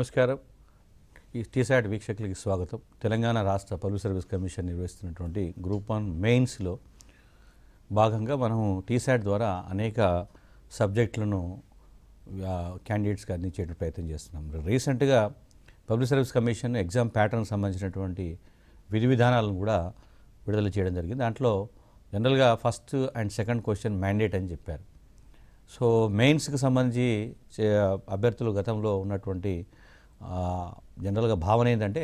నమస్కారం. ఈ టీసాట్ వీక్షకులకి స్వాగతం. తెలంగాణ రాష్ట్ర పబ్లిక్ సర్వీస్ కమిషన్ నిర్వహిస్తున్నటువంటి గ్రూప్ 1 మెయిన్స్లో భాగంగా మనం టీసాట్ ద్వారా అనేక సబ్జెక్టులను క్యాండిడేట్స్కి అందించే ప్రయత్నం చేస్తున్నాం. రీసెంట్గా public service commission exam pattern సంబంధించినటువంటి విధి విధానాలను కూడా విడుదల చేయడం జరిగింది. దాంట్లో జనరల్గా first and second question mandate అని చెప్పారు. సో మెయిన్స్కి సంబంధించి అభ్యర్థులు గతంలో ఉన్నటువంటి జనరల్గా భావన ఏంటంటే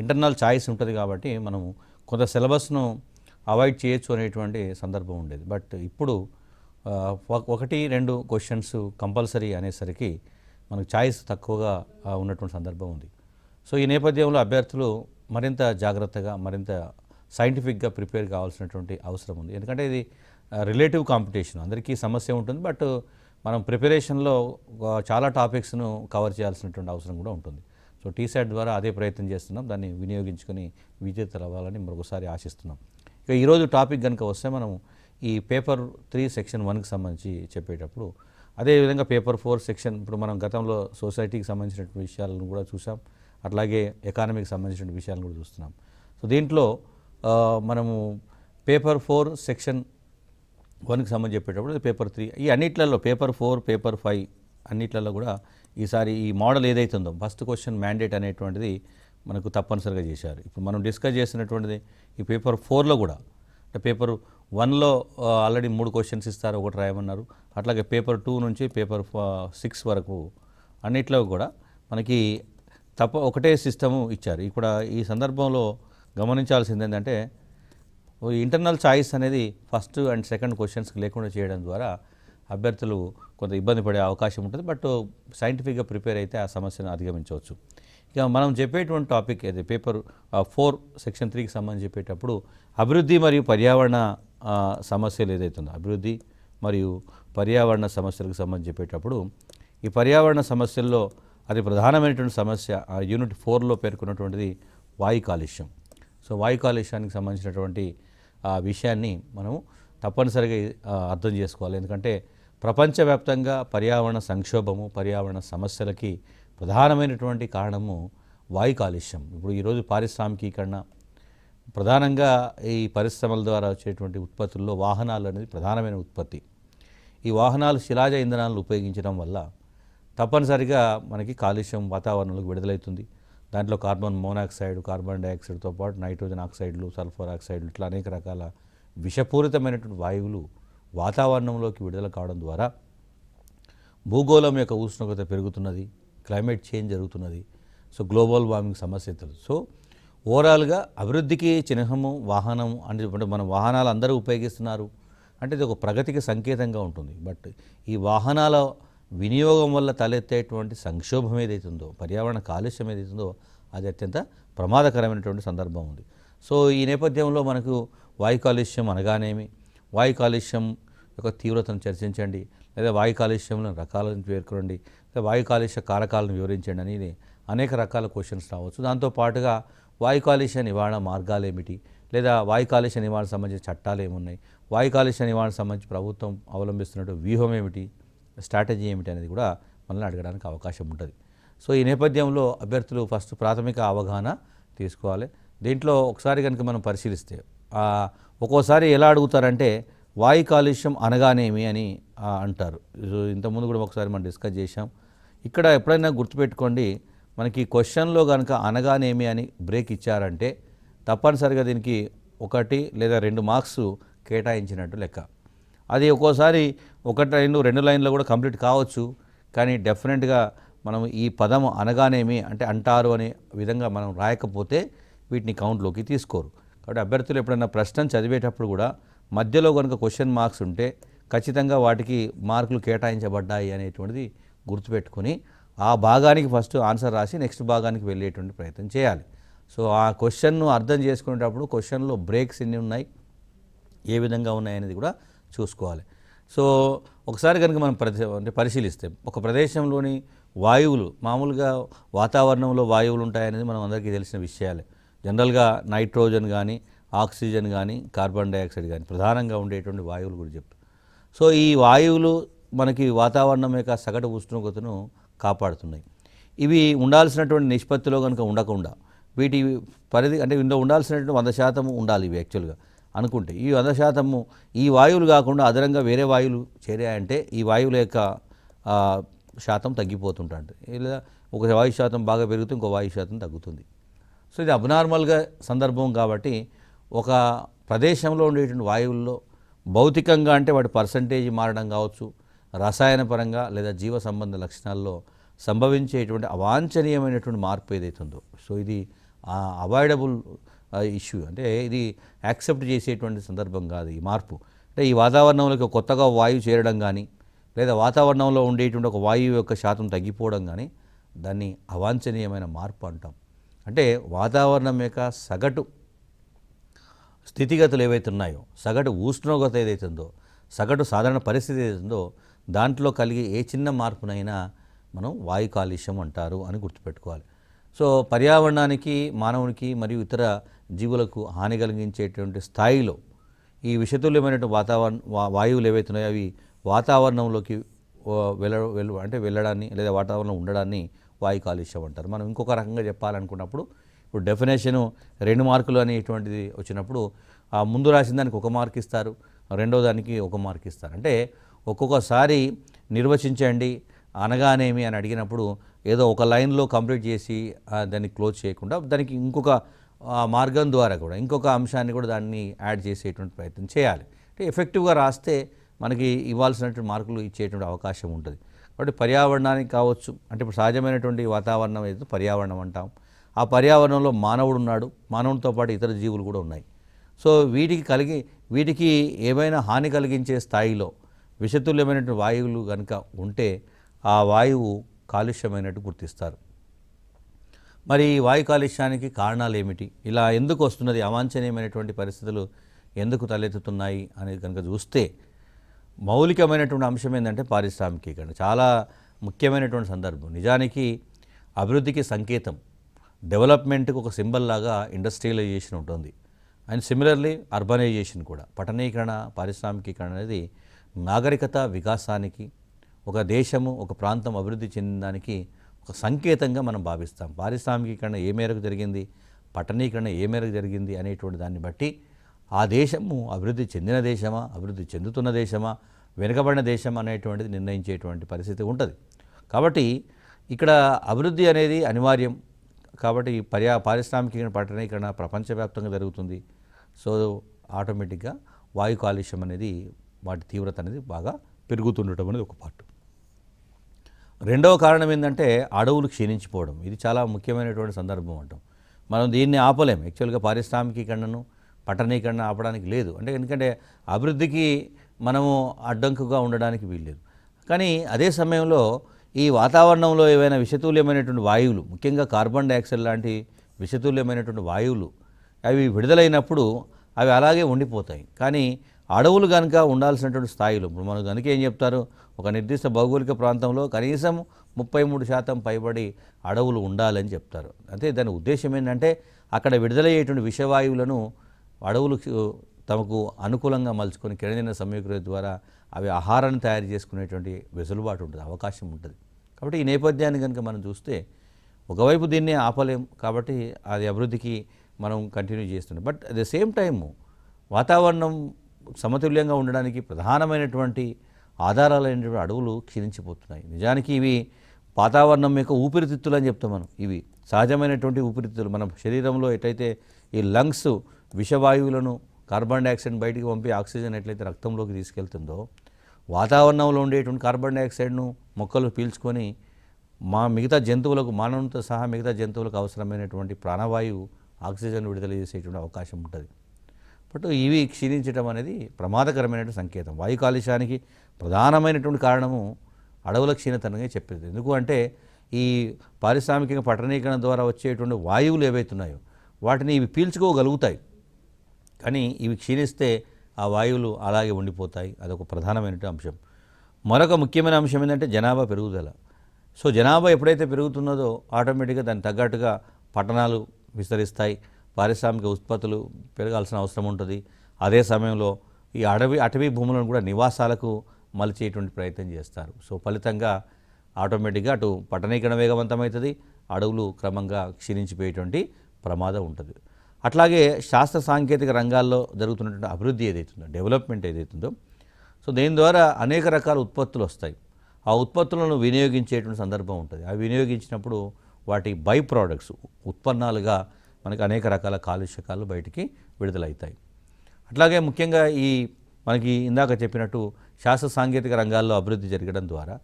ఇంటర్నల్ చాయిస్ ఉంటుంది కాబట్టి మనం కొంత సిలబస్ను అవాయిడ్ చేయొచ్చు అనేటువంటి సందర్భం ఉండేది. బట్ ఇప్పుడు 1-2 క్వశ్చన్స్ కంపల్సరీ అనేసరికి మనకు చాయిస్ తక్కువగా ఉన్నటువంటి సందర్భం ఉంది. సో ఈ నేపథ్యంలో అభ్యర్థులు మరింత జాగ్రత్తగా మరింత సైంటిఫిక్గా ప్రిపేర్ కావాల్సినటువంటి అవసరం ఉంది. ఎందుకంటే ఇది రిలేటివ్ కాంపిటీషన్, అందరికీ సమస్య ఉంటుంది. బట్ మనం ప్రిపరేషన్లో చాలా టాపిక్స్ను కవర్ చేయాల్సినటువంటి అవసరం కూడా ఉంటుంది. సో టీసాట్ ద్వారా అదే ప్రయత్నం చేస్తున్నాం. దాన్ని వినియోగించుకొని విజేతలు అవ్వాలని మరొకసారి ఆశిస్తున్నాం. ఇక ఈరోజు టాపిక్ కనుక వస్తే మనం ఈ పేపర్ 3 సెక్షన్ 1కి సంబంధించి చెప్పేటప్పుడు అదేవిధంగా పేపర్ 4 సెక్షన్ ఇప్పుడు మనం గతంలో సొసైటీకి సంబంధించినటువంటి విషయాలను కూడా చూసాం, అట్లాగే ఎకానమీకి సంబంధించిన విషయాలను కూడా చూస్తున్నాం. సో దీంట్లో మనము పేపర్ 4 సెక్షన్ 1కి సంబంధించి చెప్పేటప్పుడు పేపర్ 3 ఈ అన్నిట్లలో పేపర్ 4 పేపర్ 5 అన్నిట్లలో కూడా ఈసారి ఈ మోడల్ ఏదైతుందో ఫస్ట్ క్వశ్చన్ మ్యాండేట్ అనేటువంటిది మనకు తప్పనిసరిగా చేశారు. ఇప్పుడు మనం డిస్కస్ చేసినటువంటిది ఈ పేపర్ 4లో కూడా అంటే పేపర్ 1లో ఆల్రెడీ 3 క్వశ్చన్స్ ఇస్తారు, ఒకటి రాయమన్నారు. అట్లాగే పేపర్ 2 నుంచి పేపర్ 6 వరకు అన్నిట్లో కూడా మనకి ఒకటే సిస్టము ఇచ్చారు. ఇక్కడ ఈ సందర్భంలో గమనించాల్సింది ఏంటంటే ఇంటర్నల్ చాయిస్ అనేది ఫస్ట్ అండ్ సెకండ్ క్వశ్చన్స్కి లేకుండా చేయడం ద్వారా అభ్యర్థులు కొంత ఇబ్బంది పడే అవకాశం ఉంటుంది. బట్ సైంటిఫిక్గా ప్రిపేర్ అయితే ఆ సమస్యను అధిగమించవచ్చు. ఇక మనం చెప్పేటువంటి టాపిక్ ఏది పేపర్ 4 సెక్షన్ 3కి సంబంధించి చెప్పేటప్పుడు అభివృద్ధి మరియు పర్యావరణ సమస్యలు ఏదైతుందో అభివృద్ధి మరియు పర్యావరణ సమస్యలకు సంబంధించి చెప్పేటప్పుడు ఈ పర్యావరణ సమస్యల్లో అది ప్రధానమైనటువంటి సమస్య యూనిట్ 4లో పేర్కొన్నటువంటిది వాయు కాలుష్యం. సో వాయు కాలుష్యానికి సంబంధించినటువంటి విషయాన్ని మనము తప్పనిసరిగా అర్థం చేసుకోవాలి. ఎందుకంటే ప్రపంచవ్యాప్తంగా పర్యావరణ సంక్షోభము పర్యావరణ సమస్యలకి ప్రధానమైనటువంటి కారణము వాయు కాలుష్యం. ఇప్పుడు ఈరోజు పారిశ్రామికీకరణ ప్రధానంగా ఈ పరిశ్రమల ద్వారా వచ్చేటువంటి ఉత్పత్తుల్లో వాహనాలు అనేది ప్రధానమైన ఉత్పత్తి. ఈ వాహనాలు శిలాజ ఇంధనాలను ఉపయోగించడం వల్ల తప్పనిసరిగా మనకి కాలుష్యం వాతావరణంలోకి విడుదలవుతుంది. దాంట్లో కార్బన్ మోనాక్సైడ్ కార్బన్ డైఆక్సైడ్తో పాటు నైట్రోజన్ ఆక్సైడ్లు సల్ఫర్ ఆక్సైడ్లు ఇట్లా అనేక రకాల విషపూరితమైనటువంటి వాయువులు వాతావరణంలోకి విడుదల కావడం ద్వారా భూగోళం యొక్క ఉష్ణోగ్రత పెరుగుతున్నది, క్లైమేట్ చేంజ్ జరుగుతున్నది. సో గ్లోబల్ వార్మింగ్ సమస్య తెలుసు. సో ఓవరాల్గా అభివృద్ధికి చిహ్నము వాహనం అంటే మన వాహనాలు అందరూ ఉపయోగిస్తున్నారు అంటే ఇది ఒక ప్రగతికి సంకేతంగా ఉంటుంది. బట్ ఈ వాహనాల వినియోగం వల్ల తలెత్తేటువంటి సంక్షోభం ఏదైతుందో పర్యావరణ కాలుష్యం ఏదైతుందో అది అత్యంత ప్రమాదకరమైనటువంటి సందర్భం ఉంది. సో ఈ నేపథ్యంలో మనకు వాయు కాలుష్యం అనగానేమి, వాయు కాలుష్యం యొక్క తీవ్రతను చర్చించండి, లేదా వాయు కాలుష్యంలో రకాలను పేర్కొనండి, లేదా వాయు కాలుష్య కారకాలను వివరించండి అనేది అనేక రకాల క్వశ్చన్స్ రావచ్చు. దాంతోపాటుగా వాయు కాలుష్య నివారణ మార్గాలు ఏమిటి, లేదా వాయు కాలుష్య నివారణ సంబంధించిన చట్టాలు ఏమున్నాయి, వాయు కాలుష్య నివారణ సంబంధించి ప్రభుత్వం అవలంబిస్తున్నటువంటి వ్యూహం ఏమిటి, స్ట్రాటజీ ఏమిటి అనేది కూడా మనల్ని అడగడానికి అవకాశం ఉంటుంది. సో ఈ నేపథ్యంలో అభ్యర్థులు ఫస్ట్ ప్రాథమిక అవగాహన తీసుకోవాలి. దీంట్లో ఒకసారి కనుక మనం పరిశీలిస్తే ఒక్కోసారి ఎలా అడుగుతారంటే వాయు కాలుష్యం అనగానేమి అని అంటారు. ఇంతకుముందు కూడా ఒకసారి మనం డిస్కస్ చేశాం. ఇక్కడ ఎప్పుడైనా గుర్తుపెట్టుకోండి, మనకి క్వశ్చన్లో కనుక అనగానేమి అని బ్రేక్ ఇచ్చారంటే తప్పనిసరిగా దీనికి 1 లేదా 2 మార్క్స్ కేటాయించినట్టు లెక్క. అది ఒక్కోసారి 1-2 లైన్లో కూడా కంప్లీట్ కావచ్చు. కానీ డెఫినెట్గా మనం ఈ పదం అనగానేమి అంటే అంటారు అనే విధంగా మనం రాయకపోతే వీటిని కౌంట్లోకి తీసుకోరు. కాబట్టి అభ్యర్థులు ఎప్పుడైనా ప్రశ్నను చదివేటప్పుడు కూడా మధ్యలో కనుక క్వశ్చన్ మార్క్స్ ఉంటే ఖచ్చితంగా వాటికి మార్కులు కేటాయించబడ్డాయి అనేటువంటిది గుర్తుపెట్టుకొని ఆ భాగానికి ఫస్ట్ ఆన్సర్ రాసి నెక్స్ట్ భాగానికి వెళ్ళేటువంటి ప్రయత్నం చేయాలి. సో ఆ క్వశ్చన్ను అర్థం చేసుకునేటప్పుడు క్వశ్చన్లో బ్రేక్స్ ఎన్ని ఉన్నాయి, ఏ విధంగా ఉన్నాయి అనేది కూడా చూసుకోవాలి. సో ఒకసారి కనుక మనం పరిశీలిస్తే ఒక ప్రదేశంలోని వాయువులు మామూలుగా వాతావరణంలో వాయువులు ఉంటాయనేది మనం అందరికీ తెలిసిన విషయాలే. జనరల్గా నైట్రోజన్ కానీ ఆక్సిజన్ కానీ కార్బన్ డైఆక్సైడ్ కానీ ప్రధానంగా ఉండేటువంటి వాయువులు కూడా చెప్తాం. సో ఈ వాయువులు మనకి వాతావరణం యొక్క సగటు ఉష్ణోగ్రతను కాపాడుతున్నాయి. ఇవి ఉండాల్సినటువంటి నిష్పత్తిలో కనుక ఉండకుండా వీటి పరిధి అంటే ఇందులో ఉండాల్సినటువంటి 100% ఉండాలి ఇవి యాక్చువల్గా అనుకుంటే. ఈ 100% ఈ వాయువులు కాకుండా అదనంగా వేరే వాయువులు చేరాయంటే ఈ వాయువుల యొక్క శాతం తగ్గిపోతుంటుంది. ఇలా ఒక వాయు శాతం బాగా పెరుగుతుంది, ఇంకో వాయు శాతం తగ్గుతుంది. సో ఇది అబ్నార్మల్గా సందర్భం కాబట్టి ఒక ప్రదేశంలో ఉండేటువంటి వాయువుల్లో భౌతికంగా అంటే వాటి పర్సంటేజ్ మారడం కావచ్చు, రసాయన పరంగా లేదా జీవ సంబంధ లక్షణాల్లో సంభవించేటువంటి అవాంఛనీయమైనటువంటి మార్పు ఏదైతుందో, సో ఇది అవాయిడబుల్ ఇష్యూ. అంటే ఇది యాక్సెప్ట్ చేసేటువంటి సందర్భం కాదు ఈ మార్పు. అంటే ఈ వాతావరణంలోకి కొత్తగా వాయువు చేరడం కానీ లేదా వాతావరణంలో ఉండేటువంటి ఒక వాయువు యొక్క శాతం తగ్గిపోవడం కానీ దాన్ని అవాంఛనీయమైన మార్పు అంటాం. అంటే వాతావరణం యొక్క సగటు స్థితిగతులు ఏవైతే ఉన్నాయో, సగటు ఉష్ణోగ్రత ఏదైతుందో, సగటు సాధారణ పరిస్థితి ఏదైతుందో దాంట్లో కలిగే ఏ చిన్న మార్పునైనా మనం వాయు కాలుష్యం అంటారు అని గుర్తుపెట్టుకోవాలి. సో పర్యావరణానికి, మానవునికి మరియు ఇతర జీవులకు హాని కలిగించేటువంటి స్థాయిలో ఈ విషతుల్యమైనటువంటి వాయువులు ఏవైతున్నాయో అవి వాతావరణంలోకి వెళ్ళడాన్ని లేదా వాతావరణంలో ఉండడాన్ని వాయు కాలుష్యం అంటారు. మనం ఇంకొక రకంగా చెప్పాలనుకున్నప్పుడు ఇప్పుడు డెఫినేషను 2 మార్కులు అనేటువంటిది వచ్చినప్పుడు ఆ ముందు రాసిన దానికి 1 మార్క్ ఇస్తారు, రెండో దానికి 1 మార్క్ ఇస్తారు. అంటే ఒక్కొక్కసారి నిర్వచించండి అనగానేమి అని అడిగినప్పుడు ఏదో ఒక లైన్లో కంప్లీట్ చేసి దాన్ని క్లోజ్ చేయకుండా దానికి ఇంకొక మార్గం ద్వారా కూడా ఇంకొక అంశాన్ని కూడా దాన్ని యాడ్ చేసేటువంటి ప్రయత్నం చేయాలి. అంటే ఎఫెక్టివ్గా రాస్తే మనకి ఇవ్వాల్సినటువంటి మార్కులు ఇచ్చేటువంటి అవకాశం ఉంటుంది. కాబట్టి పర్యావరణానికి కావచ్చు, అంటే ఇప్పుడు సహజమైనటువంటి వాతావరణం ఏదో పర్యావరణం అంటాం. ఆ పర్యావరణంలో మానవుడు ఉన్నాడు, మానవుడితో పాటు ఇతర జీవులు కూడా ఉన్నాయి. సో వీటికి ఏమైనా హాని కలిగించే స్థాయిలో విషతుల్యమైనటువంటి వాయువులు కనుక ఉంటే ఆ వాయువు కాలుష్యమైనట్టు గుర్తిస్తారు. మరి ఈ వాయు కాలుష్యానికి కారణాలు ఏమిటి, ఇలా ఎందుకు వస్తున్నది, అవాంఛనీయమైనటువంటి పరిస్థితులు ఎందుకు తలెత్తుతున్నాయి అనేది కనుక చూస్తే మౌలికమైనటువంటి అంశం ఏంటంటే పారిశ్రామికీకరణ చాలా ముఖ్యమైనటువంటి సందర్భం. నిజానికి అభివృద్ధికి సంకేతం, డెవలప్మెంట్కి ఒక సింబల్ లాగా ఇండస్ట్రియలైజేషన్ ఉంటుంది. అండ్ సిమిలర్లీ అర్బనైజేషన్ కూడా, పట్టణీకరణ, పారిశ్రామికీకరణ అనేది నాగరికత వికాసానికి, ఒక దేశము ఒక ప్రాంతం అభివృద్ధి చెందడానికి ఒక సంకేతంగా మనం భావిస్తాం. పారిశ్రామికీకరణ ఏ మేరకు జరిగింది, పట్టణీకరణ ఏ మేరకు జరిగింది అనేటువంటి దాన్ని బట్టి ఆ దేశము అభివృద్ధి చెందిన దేశమా, అభివృద్ధి చెందుతున్న దేశమా, వెనుకబడిన దేశం అనేటువంటిది నిర్ణయించేటువంటి పరిస్థితి ఉంటుంది. కాబట్టి ఇక్కడ అభివృద్ధి అనేది అనివార్యం. కాబట్టి పారిశ్రామికీకరణ, పట్టణీకరణ ప్రపంచవ్యాప్తంగా జరుగుతుంది. సో ఆటోమేటిక్గా వాయు కాలుష్యం అనేది, వాటి తీవ్రత అనేది బాగా పెరుగుతుండటం అనేది ఒక పార్ట్. రెండవ కారణం ఏంటంటే అడవులు క్షీణించిపోవడం. ఇది చాలా ముఖ్యమైనటువంటి సందర్భం అంటాం. మనం దీన్ని ఆపలేం. యాక్చువల్గా పారిశ్రామికీకరణను, పట్టణీకరణ ఆపడానికి లేదు. ఎందుకంటే అభివృద్ధికి మనము అడ్డంకుగా ఉండడానికి వీల్లేదు. కానీ అదే సమయంలో ఈ వాతావరణంలో ఏవైనా విషతుల్యమైనటువంటి వాయువులు, ముఖ్యంగా కార్బన్ డైఆక్సైడ్ లాంటి విషతుల్యమైనటువంటి వాయువులు అవి విడుదలైనప్పుడు అవి అలాగే ఉండిపోతాయి. కానీ అడవులు కనుక ఉండాల్సినటువంటి స్థాయిలో, ఇప్పుడు మనకు కనుక ఏం చెప్తారు, ఒక నిర్దిష్ట భౌగోళిక ప్రాంతంలో కనీసం 33% పైబడి అడవులు ఉండాలని చెప్తారు. అంటే దాని ఉద్దేశం ఏంటంటే అక్కడ విడుదలయ్యేటువంటి విషవాయువులను అడవులు తమకు అనుకూలంగా మలుచుకొని కిరణజన్య సంయోగక్రియ ద్వారా అవి ఆహారాన్ని తయారు చేసుకునేటువంటి వెసులుబాటు ఉంటుంది, అవకాశం ఉంటుంది. కాబట్టి ఈ నేపథ్యాన్ని కనుక మనం చూస్తే ఒకవైపు దీన్నే ఆపలేం, కాబట్టి అది అభివృద్ధికి మనం కంటిన్యూ చేస్తున్నాం. But at the same time వాతావరణం సమతుల్యంగా ఉండడానికి ప్రధానమైనటువంటి ఆధారాలైనటువంటి అడవులు క్షీణించిపోతున్నాయి. నిజానికి ఇవి వాతావరణం యొక్క ఊపిరితిత్తులు అని చెప్తాం మనం. ఇవి సహజమైనటువంటి ఊపిరితిత్తులు. మన శరీరంలో ఎట్లయితే ఈ లంగ్స్ విషవాయువులను, కార్బన్ డైఆక్సైడ్ బయటికి పంపి ఆక్సిజన్ ఎట్లయితే రక్తంలోకి తీసుకెళ్తుందో, వాతావరణంలో ఉండేటువంటి కార్బన్ డైఆక్సైడ్ను మొక్కలు పీల్చుకొని మిగతా జంతువులకు, మానవులతో సహా మిగతా జంతువులకు అవసరమైనటువంటి ప్రాణవాయువు, ఆక్సిజన్ విడుదల చేసేటువంటి అవకాశం ఉంటుంది. బట్ ఇవి క్షీణించడం అనేది ప్రమాదకరమైన సంకేతం. వాయు కాలుష్యానికి ప్రధానమైనటువంటి కారణము అడవుల క్షీణతనగా చెప్పేది. ఎందుకు అంటే ఈ పారిశ్రామిక పట్టణీకరణ ద్వారా వచ్చేటువంటి వాయువులు ఏవైతున్నాయో వాటిని ఇవి పీల్చుకోగలుగుతాయి. కానీ ఇవి క్షీణిస్తే ఆ వాయువులు అలాగే ఉండిపోతాయి. అదొక ప్రధానమైనటువంటి అంశం. మరొక ముఖ్యమైన అంశం ఏంటంటే జనాభా పెరుగుదల. సో జనాభా ఎప్పుడైతే పెరుగుతున్నదో ఆటోమేటిక్గా దానికి తగ్గట్టుగా పట్టణాలు విస్తరిస్తాయి, పారిశ్రామిక ఉత్పత్తులు పెరగాల్సిన అవసరం ఉంటుంది. అదే సమయంలో ఈ అటవీ భూములను కూడా నివాసాలకు మలిచేటువంటి ప్రయత్నం చేస్తారు. సో ఫలితంగా ఆటోమేటిక్గా అటు పట్టణీకరణ వేగవంతమవుతుంది, అడవులు క్రమంగా క్షీణించిపోయేటువంటి ప్రమాదం ఉంటుంది. అట్లాగే శాస్త్ర సాంకేతిక రంగాల్లో జరుగుతున్నటువంటి అభివృద్ధి ఏదైతుందో, డెవలప్మెంట్ ఏదైతుందో, సో దీని ద్వారా అనేక రకాల ఉత్పత్తులు వస్తాయి. ఆ ఉత్పత్తులను వినియోగించేటువంటి సందర్భం ఉంటుంది. అవి వినియోగించినప్పుడు వాటి బై ప్రోడక్ట్స్ ఉత్పన్నాలుగా మనకి అనేక రకాల కాలుష్యకాలు బయటికి విడుదలవుతాయి. అట్లాగే ముఖ్యంగా ఈ మనకి ఇందాక చెప్పినట్టు శాస్త్ర సాంకేతిక రంగాల్లో అభివృద్ధి జరగడం ద్వారా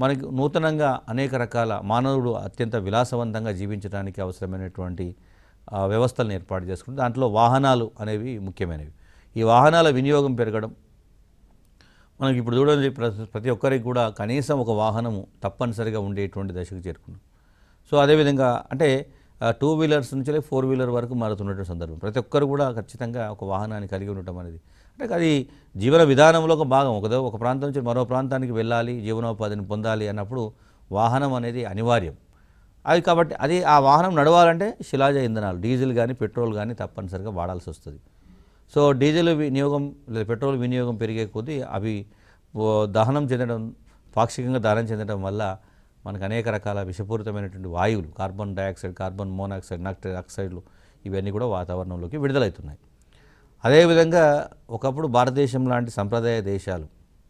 మనకి నూతనంగా అనేక రకాల మానవుడు అత్యంత విలాసవంతంగా జీవించడానికి అవసరమైనటువంటి వ్యవస్థలను ఏర్పాటు చేసుకుంటే దాంట్లో వాహనాలు అనేవి ముఖ్యమైనవి. ఈ వాహనాల వినియోగం పెరగడం, మనకి ఇప్పుడు చూడండి ప్రతి ఒక్కరికి కూడా కనీసం ఒక వాహనము తప్పనిసరిగా ఉండేటువంటి దశకు చేరుకున్నాం. సో అదేవిధంగా అంటే 2 వీలర్స్ నుంచి 4 వీలర్ వరకు మారుతున్నటువంటి సందర్భం. ప్రతి ఒక్కరు కూడా ఖచ్చితంగా ఒక వాహనాన్ని కలిగి ఉండటం అనేది అంటే అది జీవన విధానంలో ఒక భాగం. ఒక ప్రాంతం నుంచి మరో ప్రాంతానికి వెళ్ళాలి, జీవనోపాధిని పొందాలి అన్నప్పుడు వాహనం అనేది అనివార్యం. అది కాబట్టి ఆ వాహనం నడవాలంటే శిలాజ ఇంధనాలు డీజిల్ కానీ పెట్రోల్ కానీ తప్పనిసరిగా వాడాల్సి వస్తుంది. సో డీజిల్ వినియోగం లేదా పెట్రోల్ వినియోగం పెరిగే కొద్దీ అవి దహనం చెందడం, పాక్షికంగా దహనం చెందడం వల్ల మనకు అనేక రకాల విషపూరితమైనటువంటి వాయువులు, carbon dioxide, carbon monoxide, nitrous ఆక్సైడ్లు ఇవన్నీ కూడా వాతావరణంలోకి విడుదలవుతున్నాయి. అదేవిధంగా ఒకప్పుడు భారతదేశం లాంటి సంప్రదాయ దేశాలు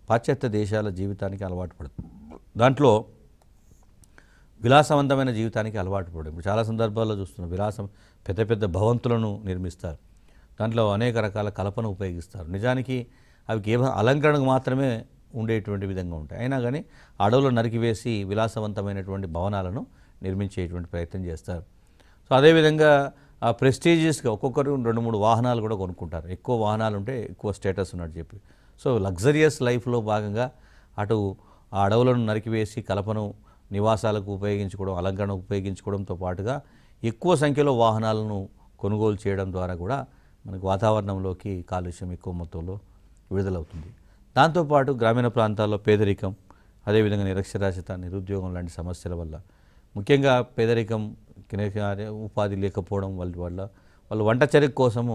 పాశ్చాత్య దేశాల జీవితానికి అలవాటు పడుతుంది. దాంట్లో విలాసవంతమైన జీవితానికి అలవాటు పడడం. ఇప్పుడు చాలా సందర్భాల్లో చూస్తున్నాం, విలాసం పెద్ద పెద్ద భవంతులను నిర్మిస్తారు, దాంట్లో అనేక రకాల కలపన ఉపయోగిస్తారు. నిజానికి అవి కేవలం అలంకరణకు మాత్రమే ఉండేటువంటి విధంగా ఉంటాయి. అయినా కానీ అడవులు నరికివేసి విలాసవంతమైనటువంటి భవనాలను నిర్మించేటువంటి ప్రయత్నం చేస్తారు. సో అదేవిధంగా ప్రెస్టీజియస్గా ఒక్కొక్కరు 2-3 వాహనాలు కూడా కొనుక్కుంటారు. ఎక్కువ వాహనాలు ఉంటే ఎక్కువ స్టేటస్ ఉన్నట్టు చెప్పి. సో లగ్జరియస్ లైఫ్లో భాగంగా అటు ఆ అడవులను నరికివేసి కలపను నివాసాలకు ఉపయోగించుకోవడం, అలంకరణకు ఉపయోగించుకోవడంతో పాటుగా ఎక్కువ సంఖ్యలో వాహనాలను కొనుగోలు చేయడం ద్వారా కూడా మనకు వాతావరణంలోకి కాలుష్యం ఎక్కువ మొత్తంలో విడుదలవుతుంది. దాంతోపాటు గ్రామీణ ప్రాంతాల్లో పేదరికం, అదేవిధంగా నిరక్షరాస్యత, నిరుద్యోగం లాంటి సమస్యల వల్ల, ముఖ్యంగా పేదరికం, ఉపాధి లేకపోవడం వల్ల వాళ్ళు వంట చెరకు కోసము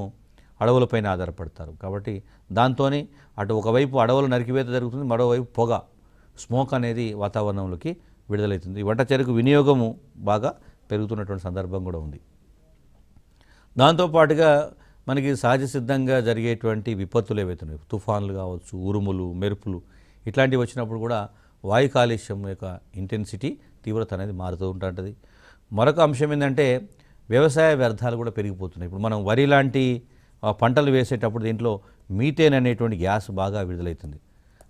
అడవులపైన ఆధారపడతారు. కాబట్టి దాంతోనే అటు ఒకవైపు అడవుల నరికివేత జరుగుతుంది, మరోవైపు పొగ, స్మోక్ అనేది వాతావరణంలోకి విడుదలవుతుంది. వంట చెరకు వినియోగము బాగా పెరుగుతున్నటువంటి సందర్భం కూడా ఉంది. దాంతోపాటుగా మనకి సహజ సిద్ధంగా జరిగేటువంటి విపత్తులు ఏవైతున్నాయి, తుఫాన్లు కావచ్చు, ఉరుములు, మెరుపులు ఇట్లాంటివి వచ్చినప్పుడు కూడా వాయు కాలుష్యం యొక్క ఇంటెన్సిటీ, తీవ్రత అనేది మారుతూ ఉంటుంటుంది. మరొక అంశం ఏంటంటే వ్యవసాయ వ్యర్థాలు కూడా పెరిగిపోతున్నాయి. ఇప్పుడు మనం వరి లాంటి పంటలు వేసేటప్పుడు దీంట్లో మీథేన్ అనేటువంటి గ్యాస్ బాగా విడుదలవుతుంది.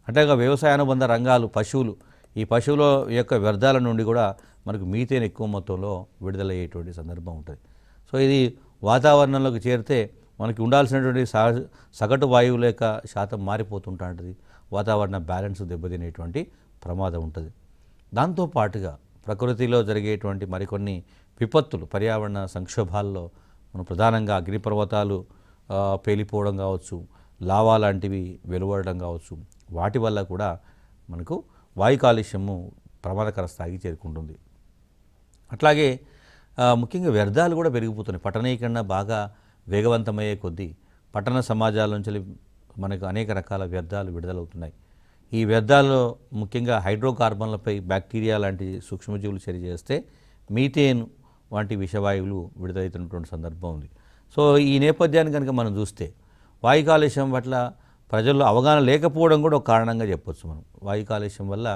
అంటే వ్యవసాయ అనుబంధ రంగాలు, పశువులు, ఈ పశువుల యొక్క వ్యర్థాల నుండి కూడా మనకు మీథేన్ ఎక్కువ మొత్తంలో విడుదలయ్యేటువంటి సందర్భం ఉంటుంది. సో ఇది వాతావరణంలోకి చేరితే మనకి ఉండాల్సినటువంటి సగటు వాయువుల యొక్క శాతం మారిపోతుంటుంది, వాతావరణ బ్యాలెన్స్ దెబ్బతినేటువంటి ప్రమాదం ఉంటుంది. దాంతోపాటుగా ప్రకృతిలో జరిగేటువంటి మరికొన్ని విపత్తులు, పర్యావరణ సంక్షోభాల్లో మనం ప్రధానంగా అగ్నిపర్వతాలు పేలిపోవడం కావచ్చు, లావా లాంటివి వెలువడడం కావచ్చు, వాటి వల్ల కూడా మనకు వాయు కాలుష్యము ప్రమాదకర స్థాయికి చేరుకుంటుంది. అట్లాగే ముఖ్యంగా వ్యర్థాలు కూడా పెరిగిపోతున్నాయి. పట్టణీకరణ బాగా వేగవంతమయ్యే కొద్దీ పట్టణ సమాజాల నుంచి మనకు అనేక రకాల వ్యర్థాలు విడుదలవుతున్నాయి. ఈ వ్యర్థాల్లో ముఖ్యంగా హైడ్రోకార్బన్లపై బ్యాక్టీరియా లాంటి సూక్ష్మజీవులు చర్య చేస్తే మీథేన్ వంటి విషవాయువులు విడుదలవుతున్నటువంటి సందర్భం ఉంది. సో ఈ నేపథ్యాన్ని కనుక మనం చూస్తే వాయు కాలుష్యం పట్ల ప్రజల్లో అవగాహన లేకపోవడం కూడా ఒక కారణంగా చెప్పొచ్చు మనం. వాయు కాలుష్యం వల్ల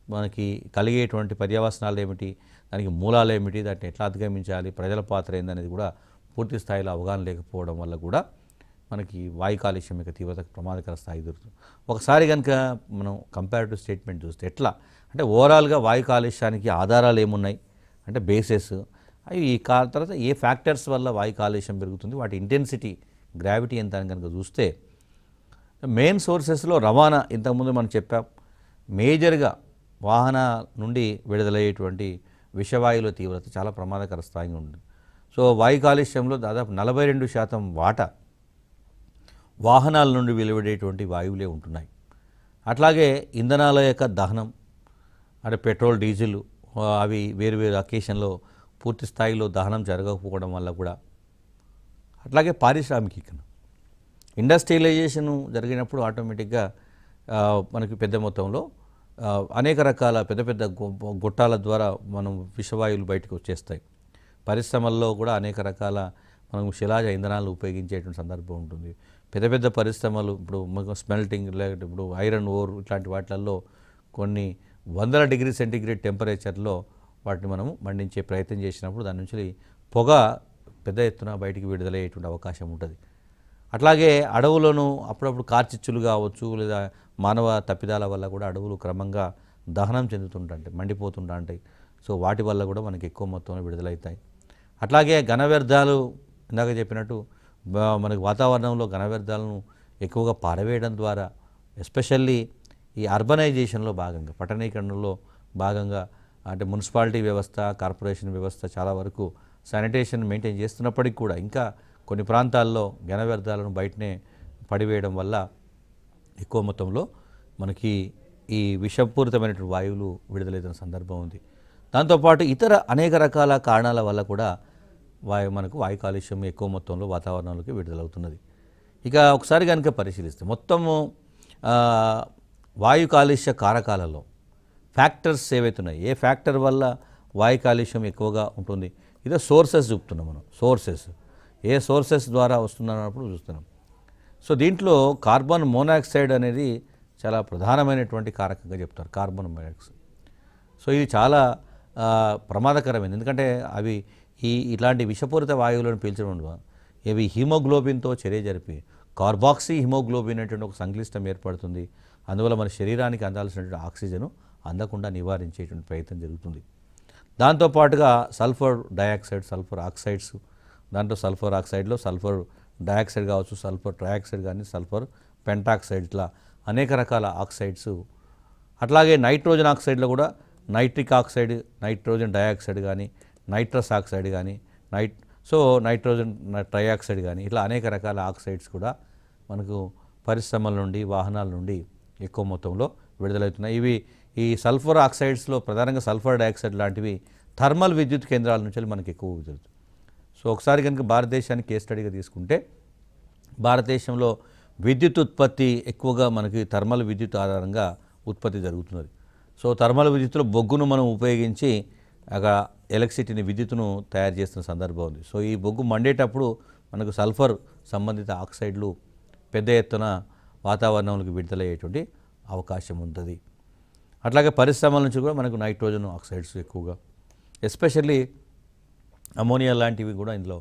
మనకి కలిగేటువంటి పర్యవసనాలు ఏమిటి, దానికి మూలాలు ఏమిటి, దాన్ని ఎట్లా అధిగమించాలి, ప్రజల పాత్ర ఏందనేది కూడా పూర్తి స్థాయిలో అవగాహన లేకపోవడం వల్ల కూడా మనకి వాయు కాలుష్యం యొక్క తీవ్రత ప్రమాదకర స్థాయి దొరుకుతుంది. ఒకసారి కనుక మనం కంపారిటివ్ స్టేట్మెంట్ చూస్తే ఎట్లా అంటే ఓవరాల్గా వాయు కాలుష్యానికి ఆధారాలు ఏమున్నాయి అంటే బేసెస్, అవి ఈ తర్వాత ఏ ఫ్యాక్టర్స్ వల్ల వాయు కాలుష్యం పెరుగుతుంది, వాటి ఇంటెన్సిటీ, గ్రావిటీ ఎంత అని కనుక చూస్తే మెయిన్ సోర్సెస్లో రవాణా, ఇంతకుముందు మనం చెప్పాం, మేజర్గా వాహన నుండి విడుదలయ్యేటువంటి విషవాయువుల తీవ్రత చాలా ప్రమాదకర స్థాయిగా ఉంటుంది. సో వాయు కాలుష్యంలో దాదాపు 42% వాటా వాహనాల నుండి వెలువడేటువంటి వాయువులే ఉంటున్నాయి. అట్లాగే ఇంధనాల యొక్క దహనం అంటే పెట్రోల్, డీజిల్ అవి వేరు అకేషన్లో పూర్తి స్థాయిలో దహనం జరగకపోవడం వల్ల కూడా, అట్లాగే పారిశ్రామికీకరణ, ఇండస్ట్రియలైజేషన్ జరిగినప్పుడు ఆటోమేటిక్గా మనకి పెద్ద మొత్తంలో అనేక రకాల పెద్ద పెద్ద గొట్టాల ద్వారా మనం విషవాయువులు బయటకు వచ్చేస్తాయి. పరిశ్రమల్లో కూడా అనేక రకాల మనం శిలాజ ఇంధనాలు ఉపయోగించేటువంటి సందర్భం ఉంటుంది. పెద్ద పెద్ద పరిశ్రమలు ఇప్పుడు స్మెల్టింగ్, లేకపోతే ఇప్పుడు ఐరన్ ఓర్ ఇట్లాంటి వాటిల్లో కొన్ని వందల డిగ్రీ సెంటీగ్రేడ్ టెంపరేచర్లో వాటిని మనము మండించే ప్రయత్నం చేసినప్పుడు దాని నుంచి పొగ పెద్ద ఎత్తున బయటికి విడుదలయ్యేటువంటి అవకాశం ఉంటుంది. అట్లాగే అడవులను అప్పుడప్పుడు కార్చిచ్చులు కావచ్చు, లేదా మానవ తప్పిదాల వల్ల కూడా అడవులు క్రమంగా దహనం చెందుతుంటాయి, మండిపోతుంటాయి. సో వాటి వల్ల కూడా మనకి ఎక్కువ మొత్తంలో విడుదలవుతాయి. అట్లాగే ఘన వ్యర్థాలు ఇందాక చెప్పినట్టు మనకి వాతావరణంలో ఘన వ్యర్థాలను ఎక్కువగా పారవేయడం ద్వారా, ఎస్పెషల్లీ ఈ అర్బనైజేషన్లో భాగంగా, పట్టణీకరణలో భాగంగా, అంటే మున్సిపాలిటీ వ్యవస్థ, కార్పొరేషన్ వ్యవస్థ చాలా వరకు శానిటేషన్ మెయింటైన్ చేస్తున్నప్పటికీ కూడా ఇంకా కొన్ని ప్రాంతాల్లో ఘన వ్యర్థాలను బయటనే పడివేయడం వల్ల ఎక్కువ మొత్తంలో మనకి ఈ విషపూరితమైనటువంటి వాయువులు విడుదలవుతున్న సందర్భం ఉంది. దాంతోపాటు ఇతర అనేక రకాల కారణాల వల్ల కూడా మనకు వాయు కాలుష్యం ఎక్కువ మొత్తంలో వాతావరణంలోకి విడుదలవుతున్నది. ఇక ఒకసారి కనుక పరిశీలిస్తే మొత్తము వాయు కాలుష్య కారకాలలో ఫ్యాక్టర్స్ ఏవైతున్నాయి, ఏ ఫ్యాక్టర్ వల్ల వాయు కాలుష్యం ఎక్కువగా ఉంటుంది, ఇదే సోర్సెస్ చూపుతున్నాం మనం. ఏ సోర్సెస్ ద్వారా వస్తున్నప్పుడు చూస్తున్నాం. సో దీంట్లో కార్బన్ మోనాక్సైడ్ అనేది చాలా ప్రధానమైనటువంటి కారకంగా చెప్తారు, కార్బన్ మోనాక్సైడ్. సో ఇది చాలా ప్రమాదకరమైనది, ఎందుకంటే అవి ఇలాంటి విషపూరిత వాయువులను పీల్చడం ఇవి హిమోగ్లోబిన్తో చర్య జరిపి కార్బాక్సీ హిమోగ్లోబిన్ అనేటువంటి ఒక సంక్లిష్టం ఏర్పడుతుంది. అందువల్ల మన శరీరానికి అందాల్సినటువంటి ఆక్సిజన్ అందకుండా నివారించేటువంటి ప్రయత్నం జరుగుతుంది. దాంతోపాటుగా సల్ఫర్ డయాక్సైడ్, సల్ఫర్ ఆక్సైడ్స్, దాంట్లో సల్ఫర్ ఆక్సైడ్లో సల్ఫర్ డయాక్సైడ్ కావచ్చు, సల్ఫర్ ట్రయాక్సైడ్ కానీ, సల్ఫర్ పెంటాక్సైడ్, ఇట్లా అనేక రకాల ఆక్సైడ్స్. అట్లాగే నైట్రోజన్ ఆక్సైడ్లో కూడా నైట్రిక్ ఆక్సైడ్, నైట్రోజన్ డయాక్సైడ్ కానీ, నైట్రస్ ఆక్సైడ్ కానీ, నైట్రోజన్ ట్రయాక్సైడ్ కానీ, ఇట్లా అనేక రకాల ఆక్సైడ్స్ కూడా మనకు పరిశ్రమల నుండి, వాహనాల నుండి ఎక్కువ మొత్తంలో విడుదలవుతున్నాయి. ఇవి ఈ సల్ఫర్ ఆక్సైడ్స్లో ప్రధానంగా సల్ఫర్ డయాక్సైడ్ లాంటివి థర్మల్ విద్యుత్ కేంద్రాల నుంచి మనకు ఎక్కువ విడుదలవుతుంది. సో ఒకసారి కనుక భారతదేశాన్ని కేస్ స్టడీగా తీసుకుంటే, భారతదేశంలో విద్యుత్ ఉత్పత్తి ఎక్కువగా మనకి థర్మల్ విద్యుత్ ఆధారంగా ఉత్పత్తి జరుగుతున్నది. సో థర్మల్ విద్యుత్తులో బొగ్గును మనం ఉపయోగించి ఎలక్ట్రిసిటీని, విద్యుత్తును తయారు చేస్తున్న సందర్భం ఉంది. సో ఈ బొగ్గు మండేటప్పుడు మనకు సల్ఫర్ సంబంధిత ఆక్సైడ్లు పెద్ద ఎత్తున వాతావరణంలోకి విడుదలయ్యేటువంటి అవకాశం ఉంటుంది. అట్లాగే పరిశ్రమల నుంచి కూడా మనకు నైట్రోజన్ ఆక్సైడ్స్ ఎక్కువగా, ఎస్పెషల్లీ అమోనియా లాంటివి కూడా ఇందులో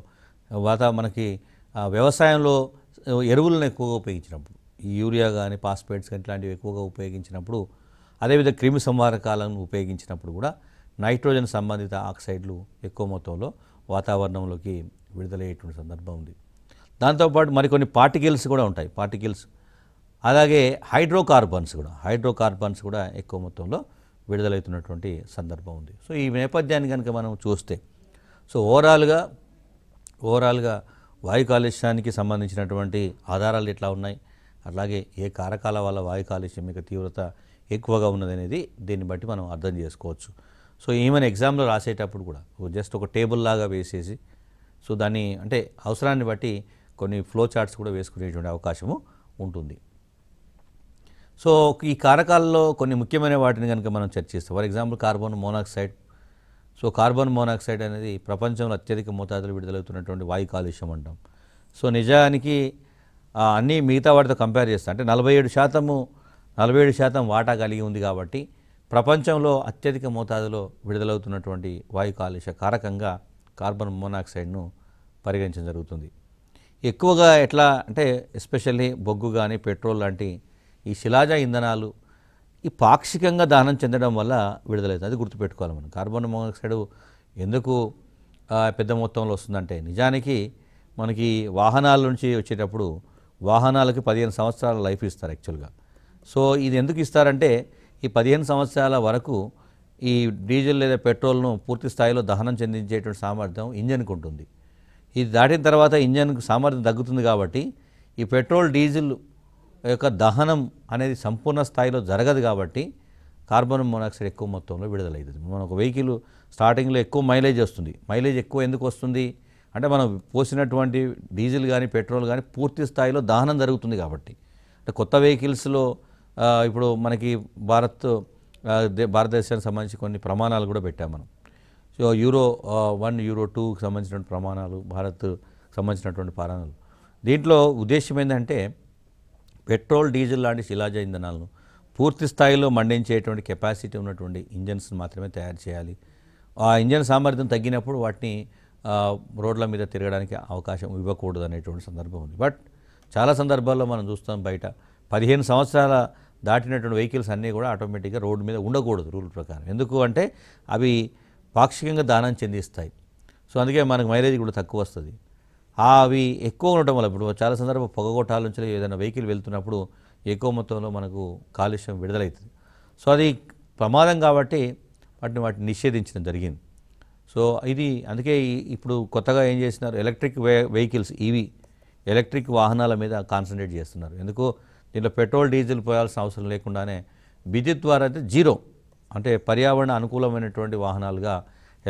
మనకి వ్యవసాయంలో ఎరువులను ఎక్కువగా ఉపయోగించినప్పుడు, ఈ యూరియా కానీ, ఫాస్ఫేట్స్ కానీ ఇట్లాంటివి ఎక్కువగా ఉపయోగించినప్పుడు, అదేవిధంగా క్రిమి సంహారకాలను ఉపయోగించినప్పుడు కూడా నైట్రోజన్ సంబంధిత ఆక్సైడ్లు ఎక్కువ మొత్తంలో వాతావరణంలోకి విడుదలయ్యేటువంటి సందర్భం ఉంది. దాంతోపాటు మరికొన్ని పార్టికల్స్ కూడా ఉంటాయి, అలాగే హైడ్రోకార్బన్స్ కూడా ఎక్కువ మొత్తంలో విడుదలవుతున్నటువంటి సందర్భం ఉంది. సో ఈ నేపథ్యాన్ని కనుక మనం చూస్తే, సో ఓవరాల్గా వాయు కాలుష్యానికి సంబంధించినటువంటి ఆధారాలు ఎట్లా ఉన్నాయి, అట్లాగే ఏ కారకాల వల్ల వాయు కాలుష్యం యొక్క తీవ్రత ఎక్కువగా ఉన్నదనేది దీన్ని బట్టి మనం అర్థం చేసుకోవచ్చు. సో ఈవెన్ ఎగ్జామ్లో రాసేటప్పుడు కూడా జస్ట్ ఒక టేబుల్ లాగా వేసేసి, సో దాన్ని అంటే అవసరాన్ని బట్టి కొన్ని ఫ్లో చార్ట్స్ కూడా వేసుకునేటువంటి అవకాశము ఉంటుంది. సో ఈ కారకాలలో కొన్ని ముఖ్యమైన వాటిని కనుక మనం చర్చిస్తాం. For example carbon monoxide. So carbon monoxide అనేది ప్రపంచంలో అత్యధిక మోతాదులో విడుదలవుతున్నటువంటి వాయు కాలుష్యం అంటాం. సో నిజానికి అన్నీ మిగతా వాటితో కంపేర్ చేస్తాం అంటే 47% వాటా కలిగి ఉంది కాబట్టి ప్రపంచంలో అత్యధిక మోతాదులో విడుదలవుతున్నటువంటి వాయు కాలుష్య కారకంగా కార్బన్ మోనాక్సైడ్ను పరిగణించడం జరుగుతుంది. ఎక్కువగా ఎట్లా అంటే ఎస్పెషల్లీ బొగ్గు కానీ, పెట్రోల్ లాంటి ఈ శిలాజ ఇంధనాలు ఈ పాక్షికంగా దహనం చెందడం వల్ల విడుదలవుతుంది. అది గుర్తుపెట్టుకోవాలి మనం. కార్బన్ మోనాక్సైడ్ ఎందుకు పెద్ద మొత్తంలో వస్తుందంటే, నిజానికి మనకి వాహనాల నుంచి వచ్చేటప్పుడు వాహనాలకి 15 సంవత్సరాల లైఫ్ ఇస్తారు యాక్చువల్గా. సో ఇది ఎందుకు ఇస్తారంటే, ఈ 15 సంవత్సరాల వరకు ఈ డీజిల్ లేదా పెట్రోల్ను పూర్తి స్థాయిలో దహనం చెందించేటువంటి సామర్థ్యం ఇంజన్కి ఉంటుంది. ఇది దాటిన తర్వాత ఇంజన్కు సామర్థ్యం తగ్గుతుంది కాబట్టి ఈ పెట్రోల్, డీజిల్ యొక్క దహనం అనేది సంపూర్ణ స్థాయిలో జరగదు కాబట్టి కార్బన్ మోనాక్సైడ్ ఎక్కువ మొత్తంలో విడుదలవుతుంది. మన ఒక వెహికల్ స్టార్టింగ్లో ఎక్కువ మైలేజ్ వస్తుంది. మైలేజ్ ఎక్కువ ఎందుకు వస్తుంది అంటే, మనం పోసినటువంటి డీజిల్ కానీ, పెట్రోల్ కానీ పూర్తి స్థాయిలో దహనం జరుగుతుంది కాబట్టి. అంటే కొత్త వెహికల్స్లో ఇప్పుడు మనకి భారత్ భారతదేశానికి సంబంధించి కొన్ని ప్రమాణాలు కూడా పెట్టాం మనం. సో యూరో 1 యూరో 2కి సంబంధించినటువంటి ప్రమాణాలు, భారత్ సంబంధించినటువంటి ప్రమాణాలు. దీంట్లో ఉద్దేశం ఏంటంటే పెట్రోల్, డీజిల్ లాంటి శిలాజ ఇంధనాలను పూర్తి స్థాయిలో మండించేటువంటి కెపాసిటీ ఉన్నటువంటి ఇంజన్స్ మాత్రమే తయారు చేయాలి. ఆ ఇంజన్ సామర్థ్యం తగ్గినప్పుడు వాటిని రోడ్ల మీద తిరగడానికి అవకాశం ఇవ్వకూడదు అనేటువంటి సందర్భం ఉంది. బట్ చాలా సందర్భాల్లో మనం చూస్తాం బయట 15 సంవత్సరాల దాటినటువంటి వెహికల్స్ అన్నీ కూడా ఆటోమేటిక్గా రోడ్డు మీద ఉండకూడదు రూల్ ప్రకారం. ఎందుకు అంటే అవి పాక్షికంగా దానం చెందిస్తాయి. సో అందుకే మనకు మైలేజ్ కూడా తక్కువ వస్తుంది. అవి ఎక్కువ ఉండటం వల్ల ఇప్పుడు చాలా సందర్భం పొగగొట్టాల నుంచి ఏదైనా వెహికల్ వెళ్తున్నప్పుడు ఎక్కువ మొత్తంలో మనకు కాలుష్యం విడుదలవుతుంది. సో అది ప్రమాదం కాబట్టి వాటిని నిషేధించడం జరిగింది. సో ఇది అందుకే ఇప్పుడు కొత్తగా ఏం చేసినారు, ఎలక్ట్రిక్ వెహికల్స్ ఎలక్ట్రిక్ వాహనాల మీద కాన్సన్ట్రేట్ చేస్తున్నారు. ఎందుకు దీంట్లో పెట్రోల్, డీజిల్ పోయాల్సిన అవసరం లేకుండానే విద్యుత్ ద్వారా అయితే జీరో అంటే పర్యావరణ అనుకూలమైనటువంటి వాహనాలుగా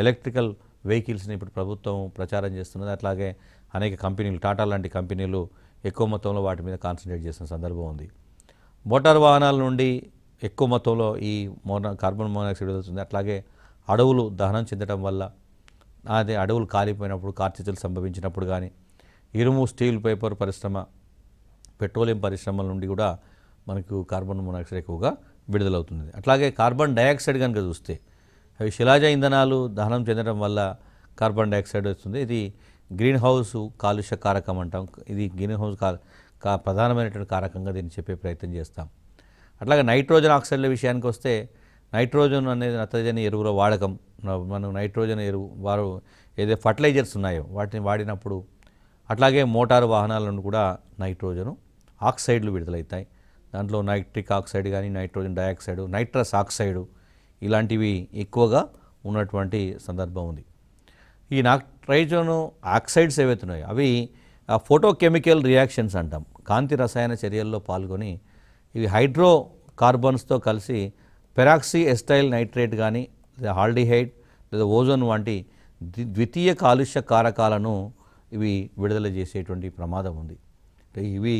ఎలక్ట్రికల్ వెహికల్స్ని ఇప్పుడు ప్రభుత్వం ప్రచారం చేస్తున్నది. అట్లాగే అనేక కంపెనీలు, టాటా లాంటి కంపెనీలు ఎక్కువ మొత్తంలో వాటి మీద కాన్సన్ట్రేట్ చేస్తున్న సందర్భం ఉంది. మోటార్ వాహనాల నుండి ఎక్కువ మొత్తంలో ఈ కార్బన్ మోనాక్సైడ్ వస్తుంది. అట్లాగే అడవులు దహనం చెందడం వల్ల, అదే అడవులు కాలిపోయినప్పుడు, కార్చిచ్చులు సంభవించినప్పుడు కానీ, ఇనుము, స్టీల్, పేపర్ పరిశ్రమ, పెట్రోలియం పరిశ్రమల నుండి కూడా మనకు కార్బన్ మోనాక్సైడ్ ఎక్కువగా విడుదలవుతుంది. అట్లాగే కార్బన్ డయాక్సైడ్ కనుక చూస్తే అవి శిలాజ ఇంధనాలు దహనం చెందడం వల్ల కార్బన్ డయాక్సైడ్ వస్తుంది. ఇది గ్రీన్ హౌస్ కాలుష్య కారకం అంటాం. ఇది గ్రీన్ హౌస్ ప్రధానమైనటువంటి కారకంగా దీన్ని చెప్పే ప్రయత్నం చేస్తాం. అట్లాగే నైట్రోజన్ ఆక్సైడ్ల విషయానికి వస్తే నైట్రోజన్ అనేది నత్రజని ఎరువుల వాడకం. మనం నైట్రోజన్ ఎరువు ఏదైతే ఫర్టిలైజర్స్ ఉన్నాయో వాటిని వాడినప్పుడు, అట్లాగే మోటారు వాహనాల నుండి కూడా నైట్రోజను ఆక్సైడ్లు విడుదలవుతాయి. దాంట్లో నైట్రిక్ ఆక్సైడ్ కానీ, నైట్రోజన్ డయాక్సైడ్, నైట్రస్ ఆక్సైడు ఇలాంటివి ఎక్కువగా ఉన్నటువంటి సందర్భం ఉంది. ఈ నైట్రోజన్ ఆక్సైడ్స్ ఏవైతే ఉన్నాయో అవి ఫోటోకెమికల్ రియాక్షన్స్ అంటాం. కాంతి రసాయన చర్యల్లో పాల్గొని ఇవి హైడ్రో కార్బన్స్తో కలిసి పెరాక్సీ ఎస్టైల్ నైట్రేట్ కానీ, లేదా ఆల్డిహైడ్, లేదా ఓజోన్ వంటి ద్వితీయ కాలుష్య కారకాలను ఇవి విడుదల చేసేటువంటి ప్రమాదం ఉంది. ఇవి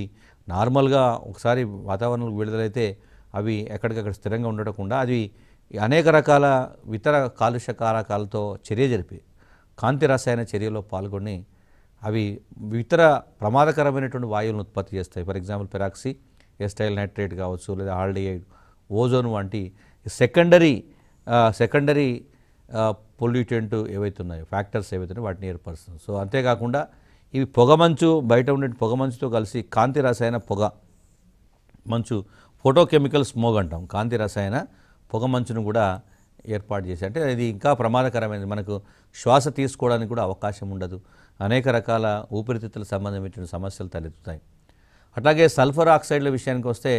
నార్మల్గా ఒకసారి వాతావరణంలో విడుదలైతే అవి ఎక్కడికక్కడ స్థిరంగా ఉండకుండా అది అనేక రకాల ఇతర కాలుష్య కారకాలతో చర్య జరిపి కాంతి రసాయన చర్యలో పాల్గొని అవి ఇతర ప్రమాదకరమైనటువంటి వాయువులను ఉత్పత్తి చేస్తాయి. ఫర్ ఎగ్జాంపుల్ పెరాక్సీ ఎస్టైల్ నైట్రేట్ కావచ్చు, లేదా ఆల్డిహైడ్, ఓజోన్ వంటి సెకండరీ పొల్యూటెంట్ ఏవైతే ఉన్నాయో, ఫ్యాక్టర్స్ ఏవైతే ఉన్నాయో వాటిని ఏర్పరుస్తుంది. సో అంతేకాకుండా ఇవి పొగమంచు, బయట ఉండే పొగమంచుతో కలిసి కాంతి రసాయన మంచు, ఫోటోకెమికల్ స్మోగ్ అంటాం. కాంతి రసాయన పొగమంచును కూడా ఏర్పాటు చేసి, అంటే ఇది ఇంకా ప్రమాదకరమైనది. మనకు శ్వాస తీసుకోవడానికి కూడా అవకాశం ఉండదు. అనేక రకాల ఊపిరితిత్తులకు సంబంధించిన సమస్యలు తలెత్తుతాయి. అట్లాగే సల్ఫర్ ఆక్సైడ్ల విషయానికి వస్తే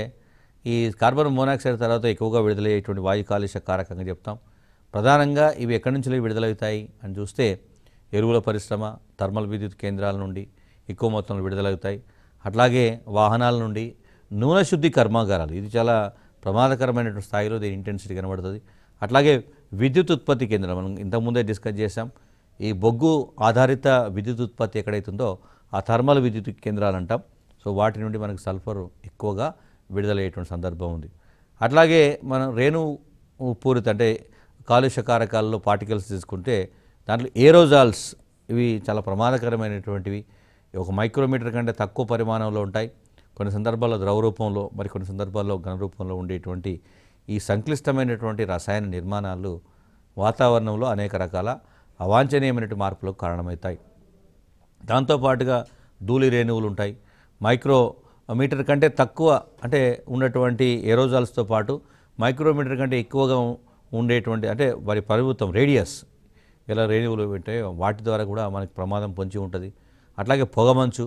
ఈ కార్బన్ మోనాక్సైడ్ తర్వాత ఎక్కువగా విడుదలయ్యేటువంటి వాయు కాలుష్య కారకంగా చెప్తాం. ప్రధానంగా ఇవి ఎక్కడి నుంచి విడుదలవుతాయి అని చూస్తే ఎరువుల పరిశ్రమ, థర్మల్ విద్యుత్ కేంద్రాల నుండి ఎక్కువ మొత్తంలో విడుదలవుతాయి. అట్లాగే వాహనాల నుండి, నూనె శుద్ధి కర్మాగారాలు, ఇది చాలా ప్రమాదకరమైనటువంటి స్థాయిలో దీని ఇంటెన్సిటీ కనబడుతుంది. అట్లాగే విద్యుత్ ఉత్పత్తి కేంద్రం, మనం ఇంతకుముందే డిస్కస్ చేసాం. ఈ బొగ్గు ఆధారిత విద్యుత్ ఉత్పత్తి ఎక్కడైతుందో ఆ థర్మల్ విద్యుత్ కేంద్రాలు అంటాం. సో వాటి నుండి మనకు సల్ఫర్ ఎక్కువగా విడుదలయ్యేటువంటి సందర్భం ఉంది. అట్లాగే మనం రేణు పూరిత అంటే కాలుష్య కారకాల్లో పార్టికల్స్ తీసుకుంటే దాంట్లో ఏరోజాల్స్, ఇవి చాలా ప్రమాదకరమైనటువంటివి. ఒక మైక్రోమీటర్ కంటే తక్కువ పరిమాణంలో ఉంటాయి. కొన్ని సందర్భాల్లో ద్రవ రూపంలో, మరి కొన్ని సందర్భాల్లో ఘన రూపంలో ఉండేటువంటి ఈ సంక్లిష్టమైనటువంటి రసాయన నిర్మాణాలు వాతావరణంలో అనేక రకాల అవాంఛనీయమైనటువంటి మార్పులకు కారణమవుతాయి. దాంతోపాటుగా ధూళి రేణువులు ఉంటాయి. మైక్రోమీటర్ కంటే తక్కువ అంటే ఉన్నటువంటి ఏరోజాల్స్తో పాటు మైక్రోమీటర్ కంటే ఎక్కువగా ఉండేటువంటి అంటే వారి పరివృత్తం రేడియస్ ఎలా రేణువులు ఉంటాయో వాటి ద్వారా కూడా మనకి ప్రమాదం పొంచి ఉంటుంది. అట్లాగే పొగమంచు,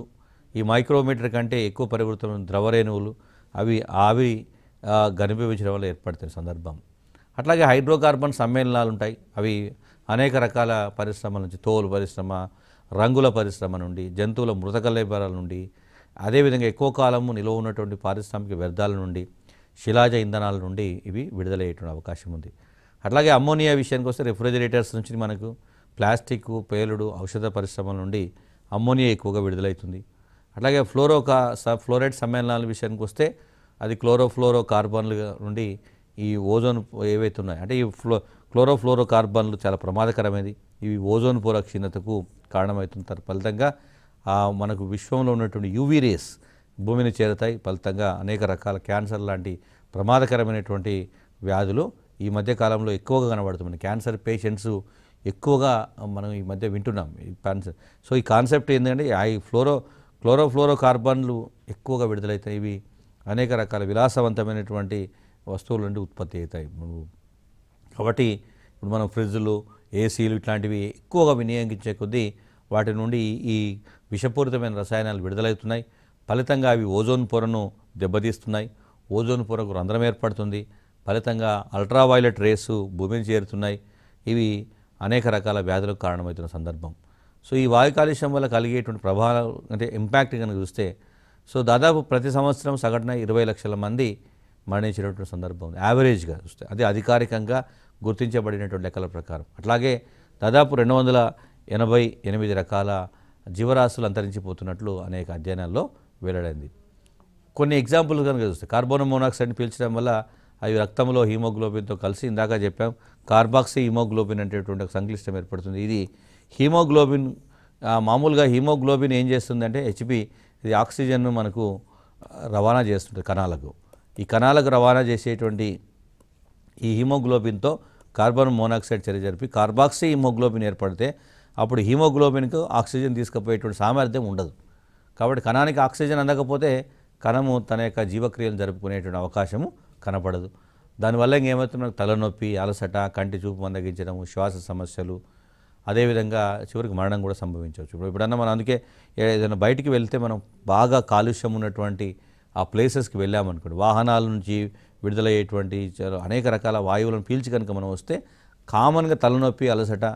ఈ మైక్రోమీటర్ కంటే ఎక్కువ పరివృత్తం ద్రవ రేణువులు అవి ఘనీభవించడం వల్ల ఏర్పడుతున్న సందర్భం. అట్లాగే హైడ్రోకార్బన్ సమ్మేళనాలు ఉంటాయి. అవి అనేక రకాల పరిశ్రమల నుంచి, తోలు పరిశ్రమ, రంగుల పరిశ్రమ నుండి, జంతువుల మృత కళేబరాల నుండి, అదేవిధంగా ఎక్కువ కాలము నిలువ ఉన్నటువంటి పారిశ్రామిక వ్యర్థాల నుండి, శిలాజ ఇంధనాల నుండి ఇవి విడుదలయ్యేటువంటి అవకాశం ఉంది. అట్లాగే అమ్మోనియా విషయానికి వస్తే రెఫ్రిజిరేటర్స్ నుంచి మనకు ప్లాస్టిక్, పేలుడు, ఔషధ పరిశ్రమల నుండి అమ్మోనియా ఎక్కువగా విడుదలవుతుంది. అట్లాగే ఫ్లోరైడ్ సమ్మేళనాల విషయానికి వస్తే అది క్లోరోఫ్లోరో కార్బన్ల నుండి ఈ ఓజోన్ ఏవైతే ఉన్నాయో అంటే ఈ క్లోరోఫ్లోరో కార్బన్లు చాలా ప్రమాదకరమైనది. ఇవి ఓజోన్ పొర క్షీణతకు కారణమవుతుంటారు. ఫలితంగా మనకు విశ్వంలో ఉన్నటువంటి యూవీ రేస్ భూమిని చేరుతాయి. ఫలితంగా అనేక రకాల క్యాన్సర్ లాంటి ప్రమాదకరమైనటువంటి వ్యాధులు ఈ మధ్య కాలంలో ఎక్కువగా కనబడుతుంది. క్యాన్సర్ పేషెంట్స్ ఎక్కువగా మనం ఈ మధ్య వింటున్నాం ఈ కాన్సెప్ట్. సో ఈ కాన్సెప్ట్ ఏంటంటే ఈ క్లోరోఫ్లోరో కార్బన్లు ఎక్కువగా విడుదలవుతాయి. ఇవి అనేక రకాల విలాసవంతమైనటువంటి వస్తువుల నుండి ఉత్పత్తి అవుతాయి. కాబట్టి ఇప్పుడు మనం ఫ్రిడ్జ్లు, ఏసీలు ఇట్లాంటివి ఎక్కువగా వినియోగించే కొద్దీ వాటి నుండి ఈ విషపూరితమైన రసాయనాలు విడుదలవుతున్నాయి. ఫలితంగా అవి ఓజోన్ పొరను దెబ్బతీస్తున్నాయి. ఓజోన్ పొరకు రంధ్రం ఏర్పడుతుంది. ఫలితంగా అల్ట్రావైలెట్ రేసు భూమిని చేరుతున్నాయి. ఇవి అనేక రకాల వ్యాధులకు కారణమవుతున్న సందర్భం. సో ఈ వాయు కాలుష్యం వల్ల కలిగేటువంటి ప్రభావం అంటే ఇంపాక్ట్ కనుక చూస్తే సో దాదాపు ప్రతి సంవత్సరం సగటున 20 లక్షల మంది మరణించినటువంటి సందర్భం ఉంది యావరేజ్గా చూస్తే. అది అధికారికంగా గుర్తించబడినటువంటి లెక్కల ప్రకారం. అట్లాగే దాదాపు 288 రకాల జీవరాశులు అంతరించిపోతున్నట్లు అనేక అధ్యయనాల్లో వెల్లడైంది. కొన్ని ఎగ్జాంపుల్ కనుక చూస్తే కార్బన్ మోనాక్సైడ్ని పీల్చడం వల్ల అవి రక్తంలో హీమోగ్లోబిన్తో కలిసి ఇందాక చెప్పాం కార్బాక్సీ హీమోగ్లోబిన్ అనేటటువంటి ఒక సంక్లిష్టం ఏర్పడుతుంది. ఇది హీమోగ్లోబిన్ మామూలుగా హీమోగ్లోబిన్ ఏం చేస్తుందంటే హెచ్బి ఇది ఆక్సిజన్ను మనకు రవాణా చేస్తుంటుంది కణాలకు. ఈ కణాలకు రవాణా చేసేటువంటి ఈ హీమోగ్లోబిన్తో కార్బన్ మోనాక్సైడ్ చర్య జరిపి కార్బాక్సీ హీమోగ్లోబిన్ ఏర్పడితే అప్పుడు హీమోగ్లోబిన్కు ఆక్సిజన్ తీసుకుపోయేటువంటి సామర్థ్యం ఉండదు. కాబట్టి కణానికి ఆక్సిజన్ అందకపోతే కణము తన యొక్క జీవక్రియలు జరుపుకునేటువంటి అవకాశము కనపడదు. దానివల్ల ఇంకేమవుతుంది, తలనొప్పి, అలసట, కంటి చూపు మందగించడం, శ్వాస సమస్యలు, అదేవిధంగా చివరికి మరణం కూడా సంభవించవచ్చు. ఇప్పుడన్నా మనం అందుకే ఏదైనా బయటికి వెళ్తే మనం బాగా కాలుష్యం ఉన్నటువంటి ఆ ప్లేసెస్కి వెళ్ళామనుకోండి, వాహనాల నుంచి విడుదలయ్యేటువంటి అనేక రకాల వాయువులను పీల్చి కనుక మనం వస్తే కామన్గా తలనొప్పి, అలసట,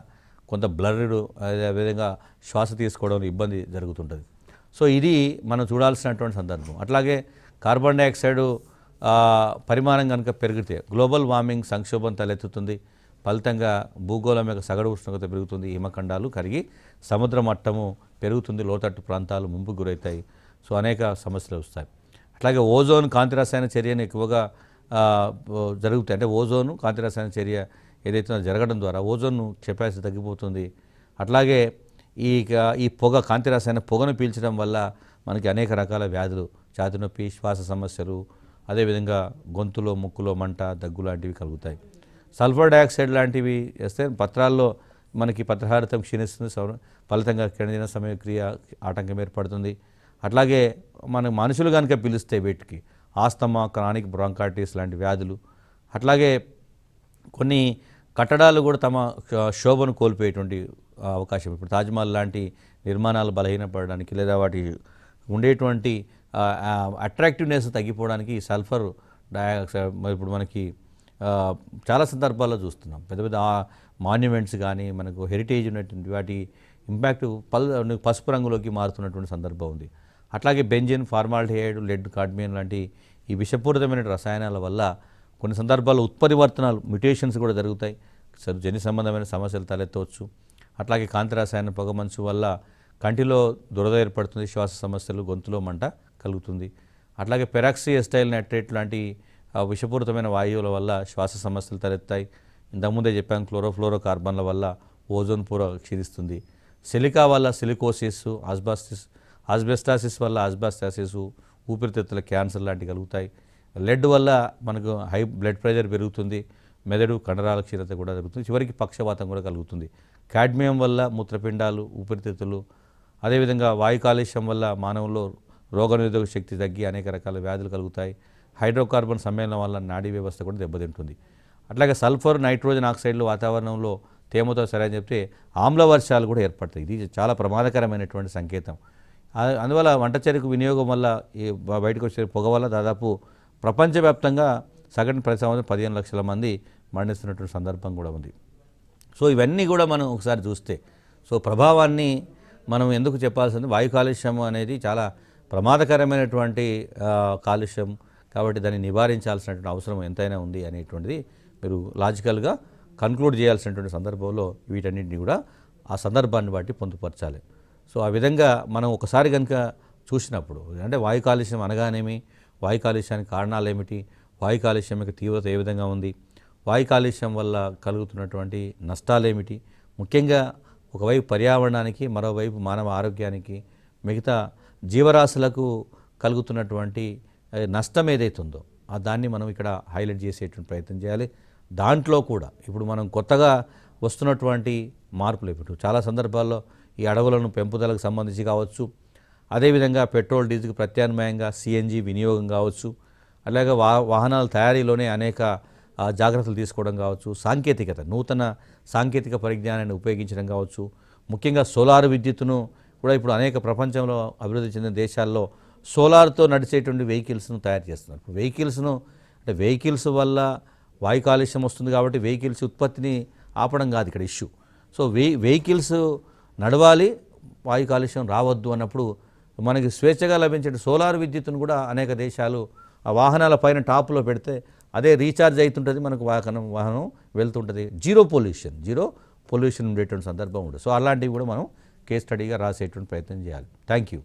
కొంత బ్లర్డ్, అదేవిధంగా శ్వాస తీసుకోవడం ఇబ్బంది జరుగుతుంటుంది. సో ఇది మనం చూడాల్సినటువంటి సందర్భం. అట్లాగే కార్బన్ డైఆక్సైడ్ పరిమాణం కనుక పెరిగితే గ్లోబల్ వార్మింగ్ సంక్షోభం తలెత్తుతుంది. ఫలితంగా భూగోళం యొక్క సగటు ఉష్ణోగ్రత పెరుగుతుంది. హిమఖండాలు కరిగి సముద్ర మట్టము పెరుగుతుంది. లోతట్టు ప్రాంతాలు ముంపుకు గురవుతాయి. సో అనేక సమస్యలు వస్తాయి. అట్లాగే ఓజోన్ కాంతి రసాయన చర్యను ఎక్కువగా జరుగుతాయి. అంటే ఓజోను కాంతి రసాయన చర్య ఏదైతే జరగడం ద్వారా ఓజోన్ కెపాసిటీ తగ్గిపోతుంది. అట్లాగే ఈ పొగ కాంతి రసాయన పొగను పీల్చడం వల్ల మనకి అనేక రకాల వ్యాధులు, ఛాతీ నొప్పి, శ్వాస సమస్యలు, అదేవిధంగా గొంతులో ముక్కులో మంట, దగ్గు లాంటివి కలుగుతాయి. సల్ఫర్ డయాక్సైడ్ లాంటివి వేస్తే పత్రాల్లో మనకి పత్రహారితం క్షీణిస్తుంది. ఫలితంగా కిరణజన సమయక్రియ ఆటంకం ఏర్పడుతుంది. అట్లాగే మన మనుషులు కనుక పిలిస్తే వీటికి ఆస్తమా, క్రానిక్ బ్రాంకైటిస్ లాంటి వ్యాధులు. అట్లాగే కొన్ని కట్టడాలు కూడా తమ శోభను కోల్పోయేటువంటి అవకాశం. ఇప్పుడు తాజ్మహల్ లాంటి నిర్మాణాలు బలహీనపడడానికి లేదా వాటి ఉండేటువంటి అట్రాక్టివ్నెస్ తగ్గిపోవడానికి సల్ఫర్ డయాక్సైడ్ ఇప్పుడు మనకి చాలా సందర్భాల్లో చూస్తున్నాం. పెద్ద పెద్ద మాన్యుమెంట్స్ కానీ మనకు హెరిటేజ్ ఉన్నటువంటి వాటి ఇంపాక్ట్ పసుపు రంగులోకి మారుతున్నటువంటి సందర్భం ఉంది. అట్లాగే బెంజిన్, ఫార్మాల్డిహైడ్, లెడ్, కాడ్మియం లాంటి ఈ విషపూరితమైన రసాయనాల వల్ల కొన్ని సందర్భాల్లో ఉత్పరివర్తనాలు, మ్యుటేషన్స్ కూడా జరుగుతాయి. జన్యు సంబంధమైన సమస్యలు తలెత్తవచ్చు. అట్లాగే కాంతి రసాయన పొగమంచు వల్ల కంటిలో దురద ఏర్పడుతుంది, శ్వాస సమస్యలు, గొంతులో మంట కలుగుతుంది. అట్లాగే పెరాక్సీ ఎస్టైల్ నైట్రేట్ లాంటి విషపూరితమైన వాయువుల వల్ల శ్వాస సమస్యలు తలెత్తాయి. ఇంతకుముందే చెప్పాం క్లోరోఫ్లోరో కార్బన్ల వల్ల ఓజోన్ పొర క్షీణిస్తుంది. సిలికా వల్ల సిలికోసిస్, ఆస్బెస్టాసిస్ వల్ల ఆస్బెస్టాసిస్, ఊపిరితిత్తుల క్యాన్సర్ లాంటివి కలుగుతాయి. లెడ్ వల్ల మనకు హై బ్లడ్ ప్రెషర్ పెరుగుతుంది, మెదడు కండరాల క్షీణత కూడా జరుగుతుంది, చివరికి పక్షవాతం కూడా కలుగుతుంది. కాడ్మియం వల్ల మూత్రపిండాలు, ఊపిరితిత్తులు, అదేవిధంగా వాయు కాలుష్యం వల్ల మానవుల్లో రోగనిరోధక శక్తి తగ్గి అనేక రకాల వ్యాధులు కలుగుతాయి. హైడ్రోకార్బన్ సమ్మేళనం వల్ల నాడీ వ్యవస్థ కూడా దెబ్బతింటుంది. అట్లాగే సల్ఫర్, నైట్రోజన్ ఆక్సైడ్లు వాతావరణంలో తేమతో సరైన చెప్తే ఆమ్ల వర్షాలు కూడా ఏర్పడతాయి. ఇది చాలా ప్రమాదకరమైనటువంటి సంకేతం. అందువల్ల వంట చెరకు వినియోగం వల్ల బయటకు వచ్చే పొగ వల్ల దాదాపు ప్రపంచవ్యాప్తంగా సగటు ప్రతి సంవత్సరం 15 లక్షల మంది మరణిస్తున్నటువంటి సందర్భం కూడా ఉంది. సో ఇవన్నీ కూడా మనం ఒకసారి చూస్తే సో ప్రభావాన్ని మనం ఎందుకు చెప్పాల్సింది, వాయు కాలుష్యం అనేది చాలా ప్రమాదకరమైనటువంటి కాలుష్యం. కాబట్టి దాన్ని నివారించాల్సినటువంటి అవసరం ఎంతైనా ఉంది అనేటువంటిది మీరు లాజికల్గా కన్క్లూడ్ చేయాల్సినటువంటి సందర్భంలో వీటన్నింటినీ కూడా ఆ సందర్భాన్ని బట్టి పొందుపరచాలి. సో ఆ విధంగా మనం ఒకసారి కనుక చూసినప్పుడు అంటే వాయు కాలుష్యం అనగానేమి, వాయు కాలుష్యానికి కారణాలు ఏమిటి, వాయు కాలుష్యం యొక్క తీవ్రత ఏ విధంగా ఉంది, వాయు కాలుష్యం వల్ల కలుగుతున్నటువంటి నష్టాలేమిటి, ముఖ్యంగా ఒకవైపు పర్యావరణానికి మరోవైపు మానవ ఆరోగ్యానికి మిగతా జీవరాశులకు కలుగుతున్నటువంటి నష్టం ఏదైతుందో దాన్ని మనం ఇక్కడ హైలైట్ చేసేటువంటి ప్రయత్నం చేయాలి. దాంట్లో కూడా ఇప్పుడు మనం కొత్తగా వస్తున్నటువంటి మార్పులు ఇప్పుడు చాలా సందర్భాల్లో ఈ అడవులను పెంపుదలకు సంబంధించి కావచ్చు, అదేవిధంగా పెట్రోల్ డీజిల్కి ప్రత్యామ్నాయంగా సిఎన్జి వినియోగం కావచ్చు, అలాగే వాహనాల తయారీలోనే అనేక జాగ్రత్తలు తీసుకోవడం కావచ్చు, సాంకేతికత నూతన సాంకేతిక పరిజ్ఞానాన్ని ఉపయోగించడం కావచ్చు, ముఖ్యంగా సోలార్ విద్యుత్తును కూడా ఇప్పుడు అనేక ప్రపంచంలో అభివృద్ధి చెందిన దేశాల్లో సోలార్తో నడిచేటువంటి వెహికల్స్ను తయారు చేస్తున్నారు. వెహికల్స్ను అంటే వెహికల్స్ వల్ల వాయు కాలుష్యం వస్తుంది కాబట్టి వెహికల్స్ ఉత్పత్తిని ఆపడం కాదు ఇక్కడ ఇష్యూ. సో వెహికల్స్ నడవాలి, వాయు కాలుష్యం రావద్దు అన్నప్పుడు మనకి స్వేచ్ఛగా లభించే సోలార్ విద్యుత్తును కూడా అనేక దేశాలు ఆ వాహనాల పైన టాప్లో పెడితే అదే రీఛార్జ్ అవుతుంటుంది, మనకు వాహనం వెళ్తుంటుంది. జీరో పొల్యూషన్ ఉండేటువంటి సందర్భం ఉంటుంది. సో అలాంటివి కూడా మనం కేస్ స్టడీగా రాసేటువంటి ప్రయత్నం చేయాలి. Thank you.